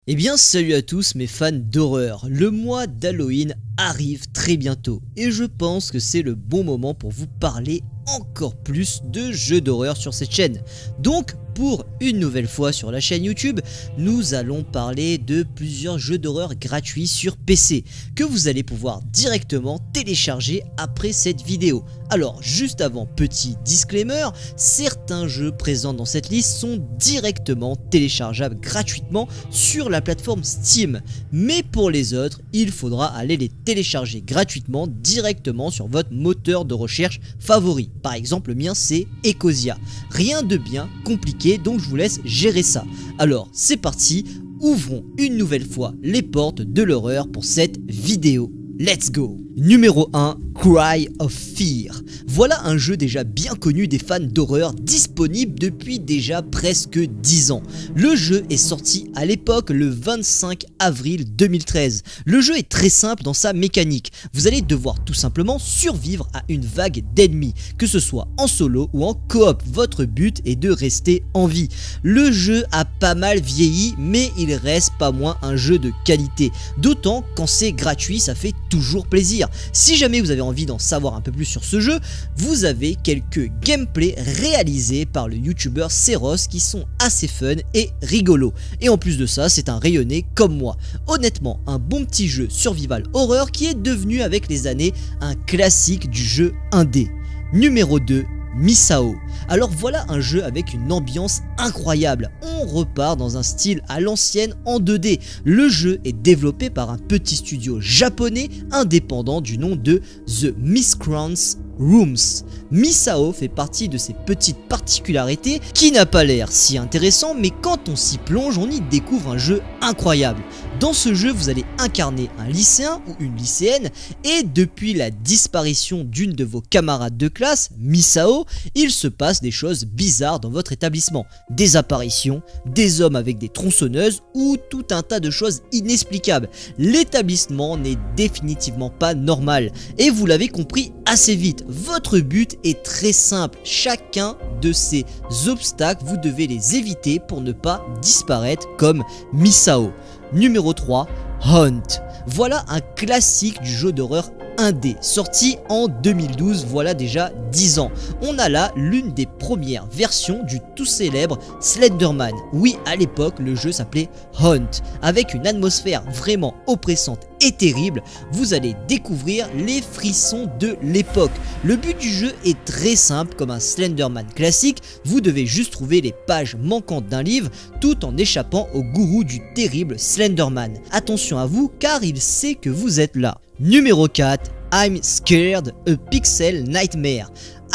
Eh bien salut à tous mes fans d'horreur, le mois d'Halloween arrive très bientôt et je pense que c'est le bon moment pour vous parler encore plus de jeux d'horreur sur cette chaîne. Donc pour une nouvelle fois sur la chaîne YouTube, nous allons parler de plusieurs jeux d'horreur gratuits sur PC que vous allez pouvoir directement télécharger après cette vidéo. Alors juste avant, petit disclaimer, certains jeux présents dans cette liste sont directement téléchargeables gratuitement sur la plateforme Steam, mais pour les autres, il faudra aller les télécharger gratuitement directement sur votre moteur de recherche favori. Par exemple, le mien c'est Ecosia. Rien de bien compliqué, donc je vous laisse gérer ça. Alors c'est parti, ouvrons une nouvelle fois les portes de l'horreur pour cette vidéo. Let's go! Numéro 1, Cry of Fear. Voilà un jeu déjà bien connu des fans d'horreur, disponible depuis déjà presque 10 ans. Le jeu est sorti à l'époque le 25 avril 2013. Le jeu est très simple dans sa mécanique. Vous allez devoir tout simplement survivre à une vague d'ennemis, que ce soit en solo ou en coop. Votre but est de rester en vie. Le jeu a pas mal vieilli, mais il reste pas moins un jeu de qualité. D'autant quand c'est gratuit, ça fait toujours plaisir. Si jamais vous avez envie d'en savoir un peu plus sur ce jeu, vous avez quelques gameplays réalisés par le youtubeur Seros qui sont assez fun et rigolos. Et en plus de ça, c'est un rayonné comme moi. Honnêtement, un bon petit jeu survival horreur qui est devenu avec les années un classique du jeu indé. Numéro 2, Misao. Alors voilà un jeu avec une ambiance incroyable. On repart dans un style à l'ancienne en 2D. Le jeu est développé par un petit studio japonais indépendant du nom de The Miscreants Rooms. Misao fait partie de ces petites particularités qui n'a pas l'air si intéressant, mais quand on s'y plonge, on y découvre un jeu incroyable. Dans ce jeu, vous allez incarner un lycéen ou une lycéenne et depuis la disparition d'une de vos camarades de classe, Misao, il se passe des choses bizarres dans votre établissement. Des apparitions, des hommes avec des tronçonneuses ou tout un tas de choses inexplicables. L'établissement n'est définitivement pas normal et vous l'avez compris assez vite. Votre but est très simple. Chacun de ces obstacles, vous devez les éviter pour ne pas disparaître comme Misao. Numéro 3, Hunt. Voilà un classique du jeu d'horreur indé, sorti en 2012, voilà déjà 10 ans. On a là l'une des premières versions du tout célèbre Slenderman. Oui, à l'époque, le jeu s'appelait Hunt. Avec une atmosphère vraiment oppressante et terrible, vous allez découvrir les frissons de l'époque. Le but du jeu est très simple, comme un Slenderman classique, vous devez juste trouver les pages manquantes d'un livre tout en échappant au gourou du terrible Slenderman. Attention à vous car il sait que vous êtes là. Numéro 4, I'm Scared, A Pixel Nightmare.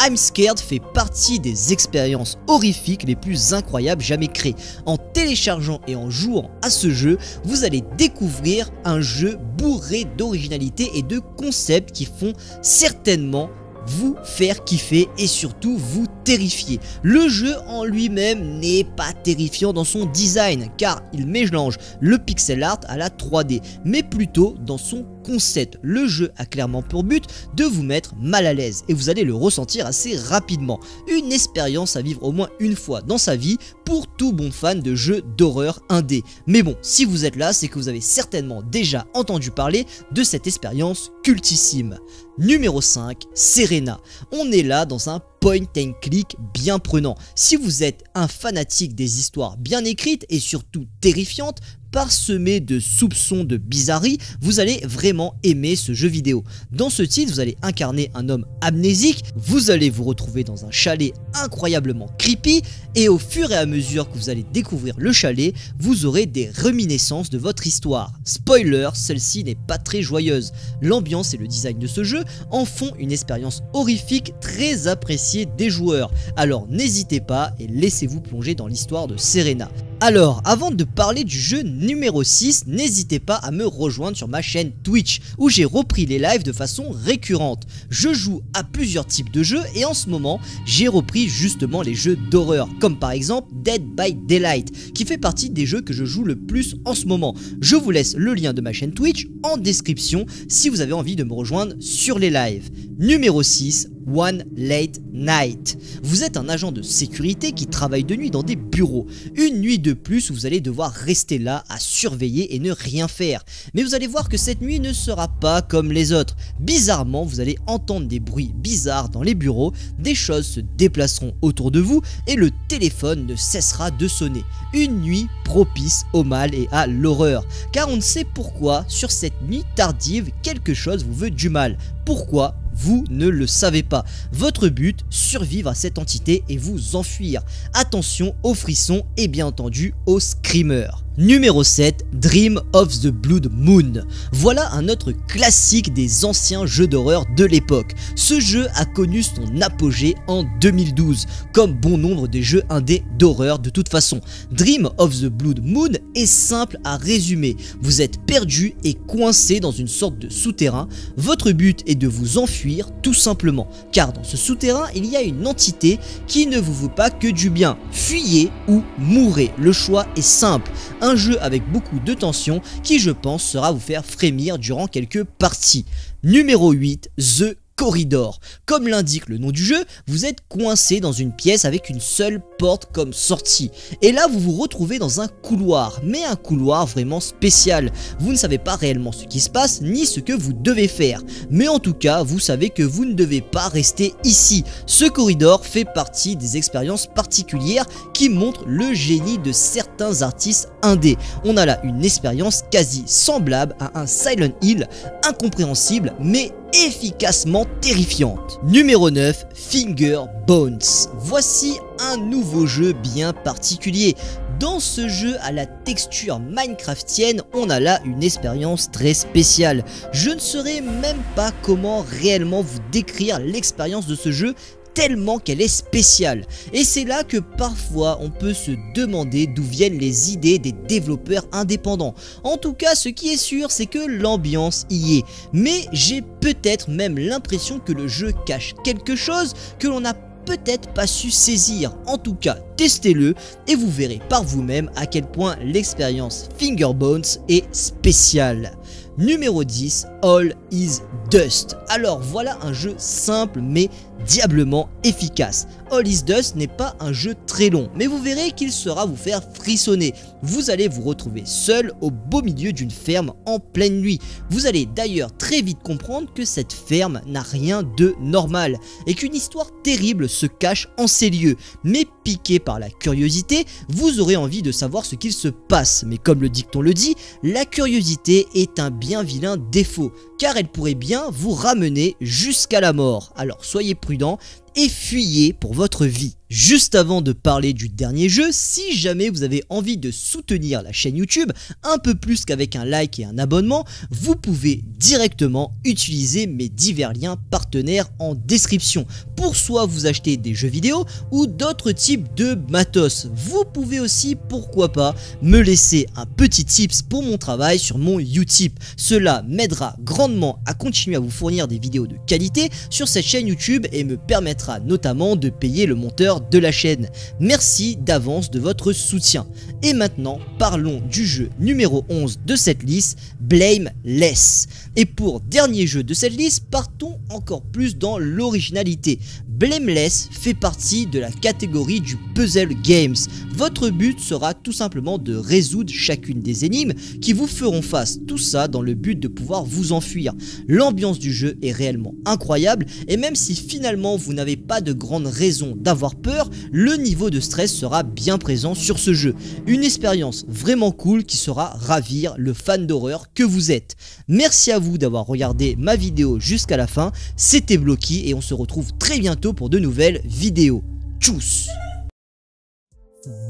I'm Scared fait partie des expériences horrifiques les plus incroyables jamais créées. En téléchargeant et en jouant à ce jeu, vous allez découvrir un jeu bourré d'originalité et de concepts qui font certainement vous faire kiffer et surtout vous terrifier. Le jeu en lui-même n'est pas terrifiant dans son design car il mélange le pixel art à la 3D, mais plutôt dans son concept. Le jeu a clairement pour but de vous mettre mal à l'aise et vous allez le ressentir assez rapidement. Une expérience à vivre au moins une fois dans sa vie pour tout bon fan de jeux d'horreur indé. Mais bon, si vous êtes là, c'est que vous avez certainement déjà entendu parler de cette expérience cultissime. Numéro 5, Serena. On est là dans un point and click bien prenant. Si vous êtes un fanatique des histoires bien écrites et surtout terrifiantes, parsemé de soupçons de bizarrerie, vous allez vraiment aimer ce jeu vidéo. Dans ce titre, vous allez incarner un homme amnésique, vous allez vous retrouver dans un chalet incroyablement creepy et au fur et à mesure que vous allez découvrir le chalet, vous aurez des réminiscences de votre histoire. Spoiler, celle-ci n'est pas très joyeuse. L'ambiance et le design de ce jeu en font une expérience horrifique très appréciée des joueurs. Alors n'hésitez pas et laissez-vous plonger dans l'histoire de Serena. Alors, avant de parler du jeu numéro 6, n'hésitez pas à me rejoindre sur ma chaîne Twitch où j'ai repris les lives de façon récurrente. Je joue à plusieurs types de jeux et en ce moment, j'ai repris justement les jeux d'horreur comme par exemple Dead by Daylight qui fait partie des jeux que je joue le plus en ce moment. Je vous laisse le lien de ma chaîne Twitch en description si vous avez envie de me rejoindre sur les lives. Numéro 6, One Late Night. Vous êtes un agent de sécurité qui travaille de nuit dans des bureaux. Une nuit de plus où vous allez devoir rester là à surveiller et ne rien faire. Mais vous allez voir que cette nuit ne sera pas comme les autres. Bizarrement, vous allez entendre des bruits bizarres dans les bureaux, des choses se déplaceront autour de vous et le téléphone ne cessera de sonner. Une nuit propice au mal et à l'horreur. Car on ne sait pourquoi, sur cette nuit tardive, quelque chose vous veut du mal. Pourquoi ? Vous ne le savez pas. Votre but, survivre à cette entité et vous enfuir. Attention aux frissons et bien entendu aux screamers. Numéro 7, Dream of the Blood Moon. Voilà un autre classique des anciens jeux d'horreur de l'époque. Ce jeu a connu son apogée en 2012, comme bon nombre des jeux indés d'horreur de toute façon. Dream of the Blood Moon est simple à résumer. Vous êtes perdu et coincé dans une sorte de souterrain. Votre but est de vous enfuir tout simplement, car dans ce souterrain il y a une entité qui ne vous veut pas que du bien. Fuyez ou mourrez, le choix est simple. Un jeu avec beaucoup de tension qui je pense sera vous faire frémir durant quelques parties. Numéro 8, The Corridor. Comme l'indique le nom du jeu, vous êtes coincé dans une pièce avec une seule porte comme sortie. Et là vous vous retrouvez dans un couloir, mais un couloir vraiment spécial. Vous ne savez pas réellement ce qui se passe, ni ce que vous devez faire. Mais en tout cas, vous savez que vous ne devez pas rester ici. Ce corridor fait partie des expériences particulières qui montrent le génie de certains artistes indés. On a là une expérience quasi semblable à un Silent Hill, incompréhensible mais efficacement terrifiante. Numéro 9, Finger Bones. Voici un nouveau jeu bien particulier. Dans ce jeu à la texture minecraftienne, on a là une expérience très spéciale. Je ne saurais même pas comment réellement vous décrire l'expérience de ce jeu tellement qu'elle est spéciale. Et c'est là que parfois on peut se demander d'où viennent les idées des développeurs indépendants. En tout cas, ce qui est sûr, c'est que l'ambiance y est. Mais j'ai peut-être même l'impression que le jeu cache quelque chose que l'on n'a peut-être pas su saisir. En tout cas, testez-le et vous verrez par vous-même à quel point l'expérience Fingerbones est spéciale. Numéro 10, All is Dust. Alors voilà un jeu simple mais diablement efficace. All is Dust n'est pas un jeu très long, mais vous verrez qu'il saura vous faire frissonner. Vous allez vous retrouver seul au beau milieu d'une ferme en pleine nuit. Vous allez d'ailleurs très vite comprendre que cette ferme n'a rien de normal et qu'une histoire terrible se cache en ces lieux. Mais piqué par la curiosité, vous aurez envie de savoir ce qu'il se passe. Mais comme le dicton le dit, la curiosité est un bien vilain défaut, car elle pourrait bien vous ramener jusqu'à la mort. Alors soyez prudents et fuyez pour votre vie. Juste avant de parler du dernier jeu, si jamais vous avez envie de soutenir la chaîne YouTube un peu plus qu'avec un like et un abonnement, vous pouvez directement utiliser mes divers liens partenaires en description pour soit vous acheter des jeux vidéo ou d'autres types de matos. Vous pouvez aussi, pourquoi pas, me laisser un petit tips pour mon travail sur mon Utip. Cela m'aidera grandement à continuer à vous fournir des vidéos de qualité sur cette chaîne YouTube et me permettra notamment de payer le monteur de la chaîne. Merci d'avance de votre soutien. Et maintenant, parlons du jeu numéro 11 de cette liste, Blameless. Et pour dernier jeu de cette liste, partons encore plus dans l'originalité. Blameless fait partie de la catégorie du puzzle games. Votre but sera tout simplement de résoudre chacune des énigmes qui vous feront face, tout ça dans le but de pouvoir vous enfuir. L'ambiance du jeu est réellement incroyable et même si finalement vous n'avez pas de grande raison d'avoir peur, le niveau de stress sera bien présent sur ce jeu. Une expérience vraiment cool qui saura ravir le fan d'horreur que vous êtes. Merci à vous d'avoir regardé ma vidéo jusqu'à la fin, c'était Blocky et on se retrouve très bientôt pour de nouvelles vidéos. Tchuss.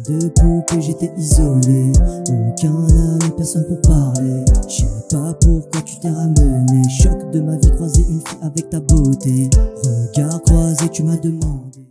Depuis que j'étais isolé, aucun ami, personne pour parler. Je sais pas pourquoi tu t'es ramené. Choc de ma vie, croiser une fille avec ta beauté. Regard croisé, tu m'as demandé.